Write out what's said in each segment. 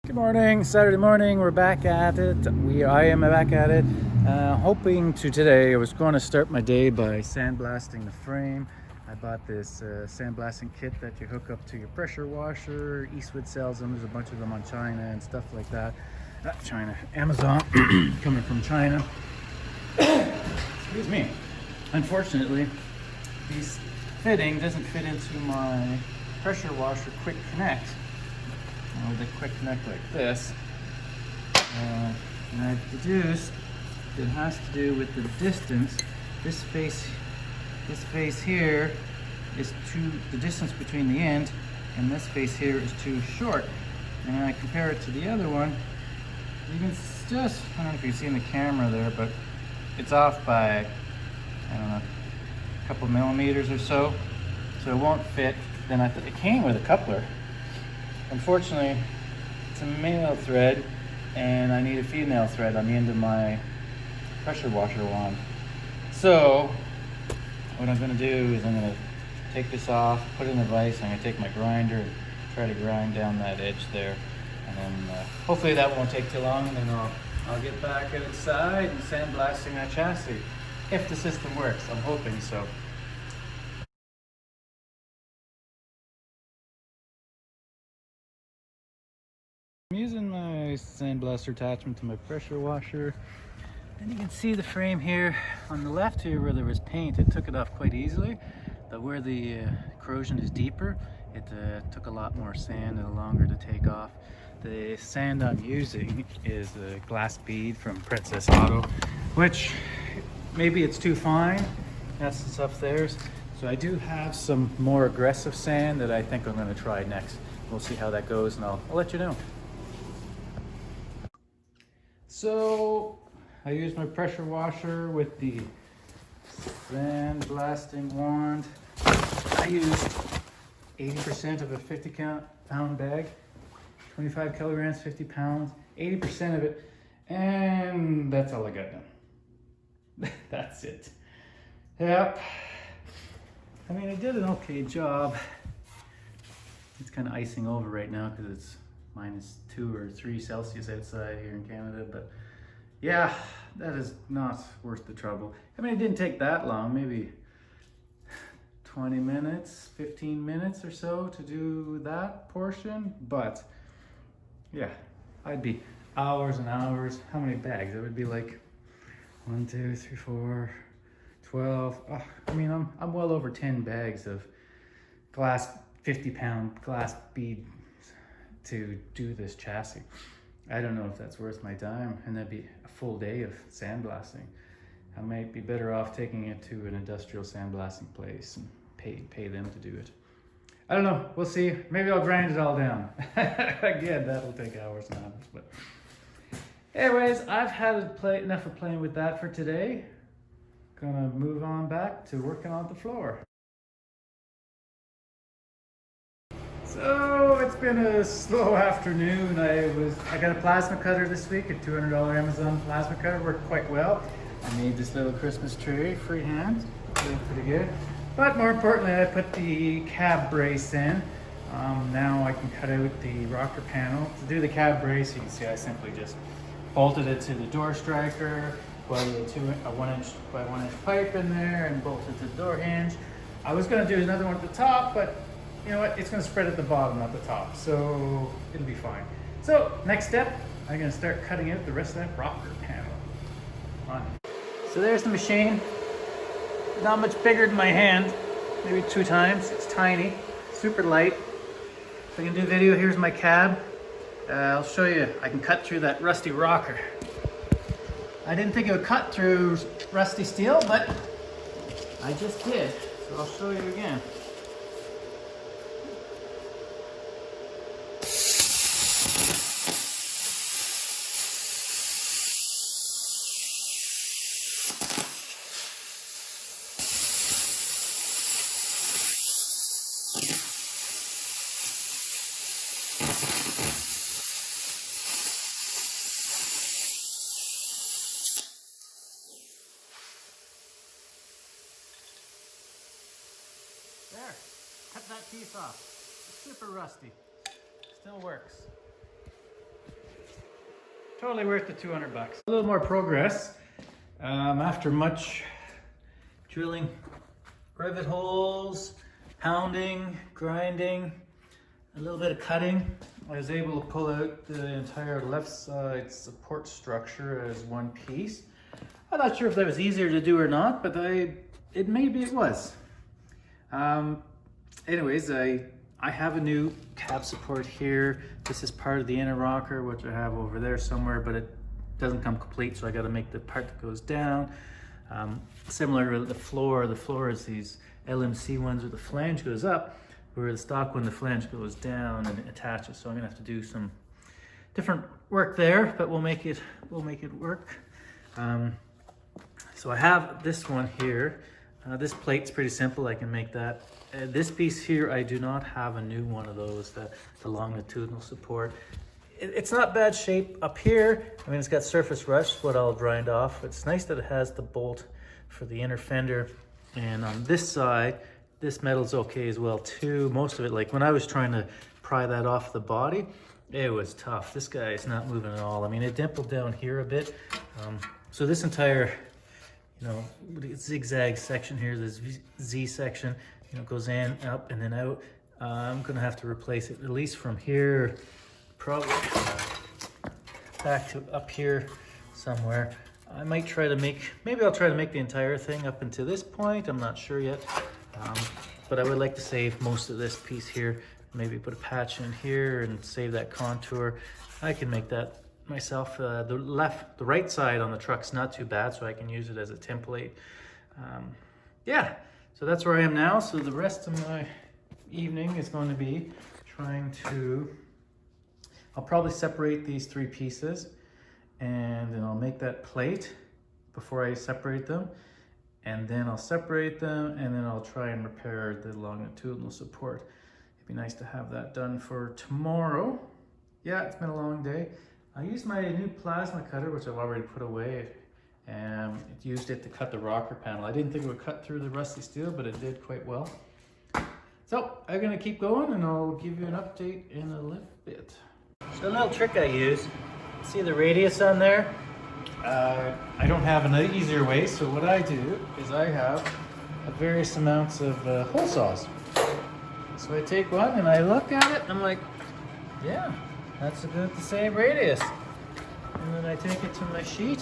Good morning, Saturday morning, we're back at it. I am back at it. Hoping to today, I was going to start my day by sandblasting the frame. I bought this sandblasting kit that you hook up to your pressure washer. Eastwood sells them, there's a bunch of them on China and stuff like that. China, Amazon, coming from China. Excuse me. Unfortunately, this fitting doesn't fit into my pressure washer quick connect. With a quick connect like this, and I've deduced it has to do with the distance. This face here is the distance between the end, and this face here is too short. And I compare it to the other one, you can just, I don't know if you can see in the camera there, but it's off by, I don't know, a couple millimeters or so. So it won't fit. Then it came with a coupler. Unfortunately, it's a male thread and I need a female thread on the end of my pressure washer wand. So what I'm going to do is I'm going to take this off, put it in the vise. I'm going to take my grinder and try to grind down that edge there, and then hopefully that won't take too long, and then I'll get back inside and sandblasting that chassis if the system works. I'm hoping so. I'm using my sandblaster attachment to my pressure washer, and you can see the frame here on the left here where there was paint. It took it off quite easily, but where the corrosion is deeper, it took a lot more sand and longer to take off. The sand I'm using is a glass bead from Princess Auto, which maybe it's too fine. That's the stuff there. So I do have some more aggressive sand that I think I'm going to try next. We'll see how that goes, and I'll let you know. So I use my pressure washer with the sand blasting wand. I used 80% of a 50-pound bag, 25 kilograms, 50 pounds, 80% of it, and that's all I got done. That's it. Yep. I mean, I did an okay job. It's kind of icing over right now because it's -2 or 3 Celsius outside here in Canada, but yeah, that is not worth the trouble. I mean, it didn't take that long, maybe 20 minutes, 15 minutes or so to do that portion, but yeah, I'd be hours and hours. How many bags? It would be like 1, 2, 3, 4, 12. Oh, I mean, I'm well over 10 bags of glass, 50-pound glass bead to do this chassis. I don't know if that's worth my time, and that'd be a full day of sandblasting. I might be better off taking it to an industrial sandblasting place and pay them to do it. I don't know, we'll see. Maybe I'll grind it all down. Again, that'll take hours and hours, but anyways, I've had enough of playing with that for today. Gonna move on back to working on the floor. So it's been a slow afternoon. I got a plasma cutter this week, a $200 Amazon plasma cutter, worked quite well. I made this little Christmas tree freehand, doing pretty good. But more importantly, I put the cab brace in. Now I can cut out the rocker panel. To do the cab brace, you can see I simply just bolted it to the door striker, put a 1 inch by 1 inch pipe in there, and bolted to the door hinge. I was going to do another one at the top, but you know what, it's going to spread at the bottom, not the top, so it'll be fine. So next step, I'm going to start cutting out the rest of that rocker panel. On. So there's the machine. Not much bigger than my hand, maybe 2 times. It's tiny, super light. If I can do video, here's my cab. I'll show you, I can cut through that rusty rocker. I didn't think it would cut through rusty steel, but I just did. So I'll show you again. There, cut that piece off. It's super rusty, still works. Totally worth the 200 bucks. A little more progress. After much drilling rivet holes, pounding, grinding, a little bit of cutting, I was able to pull out the entire left side support structure as one piece. I'm not sure if that was easier to do or not, but maybe it was. Anyways, I have a new cab support here. This is part of the inner rocker, which I have over there somewhere, but it doesn't come complete, so I got to make the part that goes down. Similar to the floor is these LMC ones where the flange goes up, where the stock one, the flange goes down and it attaches. So I'm gonna have to do some different work there, but we'll make it work. So I have this one here. This plate's pretty simple. I can make that. This piece here, I do not have a new one of those, the longitudinal support. It's not bad shape up here. I mean, it's got surface rust, what I'll grind off. It's nice that it has the bolt for the inner fender. And on this side, this metal's okay as well too. Most of it, like when I was trying to pry that off the body, it was tough. This guy is not moving at all. I mean, it dimpled down here a bit. So this entire, zigzag section here, this Z section, goes in, up, and then out. I'm gonna have to replace it at least from here, probably back to up here somewhere. I might try to maybe I'll try to make the entire thing up until this point. I'm not sure yet, but I would like to save most of this piece here. Maybe put a patch in here and save that contour. I can make that myself. The right side on the truck's not too bad, so I can use it as a template. Yeah, so that's where I am now. So the rest of my evening is going to be trying to, I'll probably separate these three pieces and then I'll make that plate before I separate them. And then I'll separate them and then I'll try and repair the longitudinal support. It'd be nice to have that done for tomorrow. Yeah, it's been a long day. I used my new plasma cutter, which I've already put away. It used it to cut the rocker panel. I didn't think it would cut through the rusty steel, but it did quite well. So I'm gonna keep going and I'll give you an update in a little bit. So a little trick I use, see the radius on there? I don't have an easier way, so what I do is I have various amounts of hole saws. So I take one and I look at it and I'm like, yeah, that's about the same radius. And then I take it to my sheet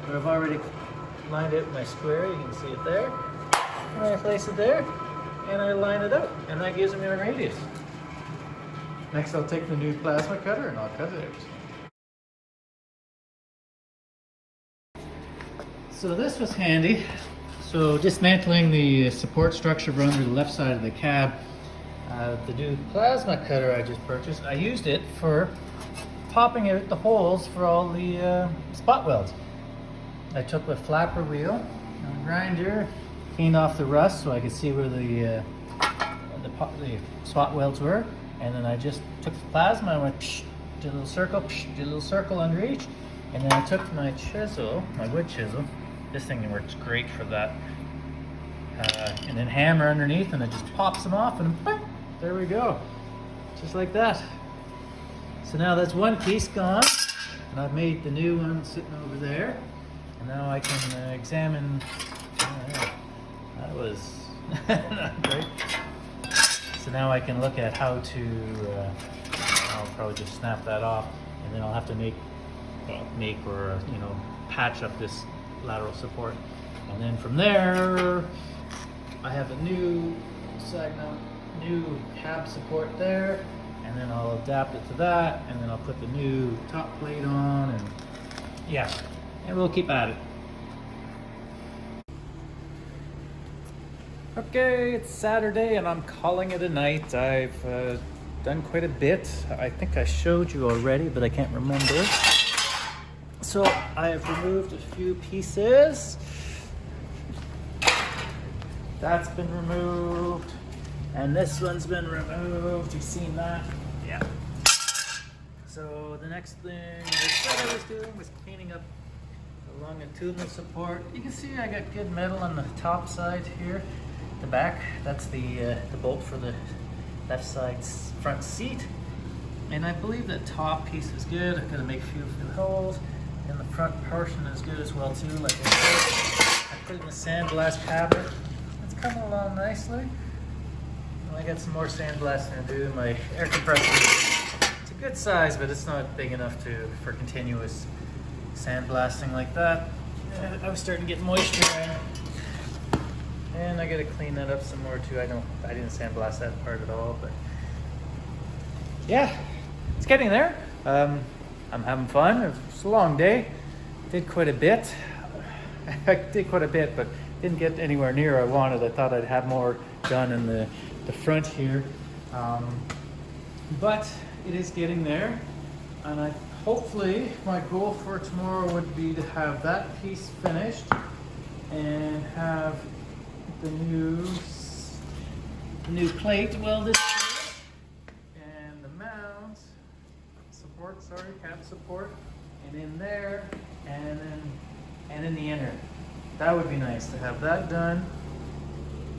where I've already lined out my square, you can see it there. And I place it there and I line it out and that gives me a radius. Next I'll take the new plasma cutter and I'll cut it out. So this was handy. So dismantling the support structure under the left side of the cab, the new plasma cutter I just purchased, I used it for popping out the holes for all the spot welds. I took the flapper wheel and the grinder, cleaned off the rust so I could see where the spot welds were, and then I just took the plasma and went psh, did a little circle, psh, did a little circle under each, and then I took my chisel, my wood chisel. This thing works great for that. And then hammer underneath and it just pops them off and bang, there we go. Just like that. So now that's one piece gone and I've made the new one sitting over there. And now I can examine, that was not great. So now I can look at how to, I'll probably just snap that off and then I'll have to make or, patch up this lateral support. And then from there, I have a new side mount, new cab support there, and then I'll adapt it to that, and then I'll put the new top plate on, and yeah, and we'll keep at it. Okay, it's Saturday and I'm calling it a night. I've done quite a bit. I think I showed you already, but I can't remember. So I have removed a few pieces. That's been removed. And this one's been removed. You've seen that? Yeah. So the next thing I was doing was cleaning up the longitudinal support. You can see I got good metal on the top side here. The back, that's the bolt for the left side's front seat. And I believe the top piece is good. I'm gonna make a few holes. And the front portion is good as well too. Like I said, I put it in the sandblast cabinet. It's coming along nicely. And I got some more sandblasting to do. My air compressor, it's a good size, but it's not big enough for continuous sandblasting like that. I was starting to get moisture in. And I gotta clean that up some more too. I didn't sandblast that part at all, but yeah, it's getting there. I'm having fun. It's a long day. Did quite a bit. I did quite a bit, but didn't get anywhere near I wanted. I thought I'd have more done in the front here. But it is getting there. And hopefully my goal for tomorrow would be to have that piece finished and have the new plate welded and the mount support, cap support, and in there, and in the inner. That would be nice to have that done.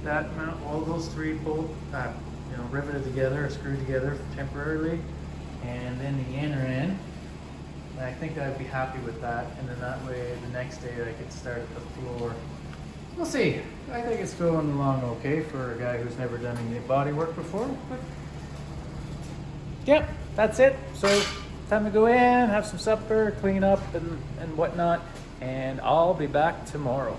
That mount, all those three bolt, riveted together or screwed together temporarily, and then the inner end. And I think I'd be happy with that, and then that way the next day I could start at the floor. We'll see. I think it's going along okay for a guy who's never done any body work before. But yep, that's it. So time to go in, have some supper, clean up and whatnot, and I'll be back tomorrow.